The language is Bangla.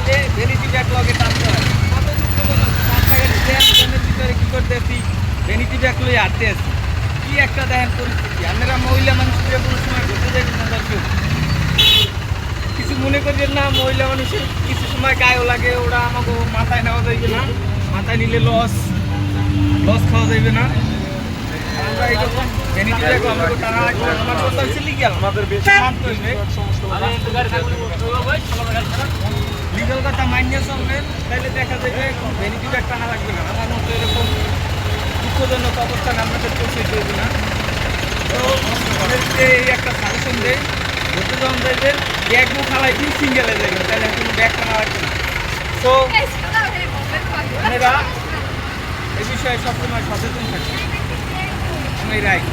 যে ভ্যানিটি ব্যাগ লগে টানতে হয় কত দুঃখজনক রাস্তাঘাটে জ্যামের ভিতরে কী করতে আছি ভ্যানিটি ব্যাগ লই হাঁটতে আছি কি একটা দেখেন পরিস্থিতি আপনারা মহিলা মানুষদের কোনো সময় ঘুরতে যাবেন না দর্শক কিছু মনে করবেন না মহিলা মানুষের কিছু সময় গায়েও লাগে ওরা আমাকে মাথায় নেওয়া যাইবে না মাথায় নিলে লস খাওয়া যাইবে না আমরা এরকম ভ্যানিটি ব্যাগ আমাকে টানা রাখবো আমার কথা হচ্ছে লিগ্যাল আমাদের বেশি শান্ত হইবে লিগ্যাল কথা মান্য চলবেন তাহলে দেখা যাবে ভ্যানিটি ব্যাগ টানা লাগবে না আমার মতো এরকম দুঃখজনক অবস্থান আপনাদের পৌঁছে দেবে না তো আমাদেরকে এই একটা সাজেশন দেয় ঘুরতে যখন যাইবেন ব্যাগ মুখ খালাই দিয়ে সিঙ্গেলে যাবেন তাহলে কোনো ব্যাগ টানা লাগবে না তো আপনারা এই বিষয়ে সবসময় সচেতন থাকবেন আমি রাইট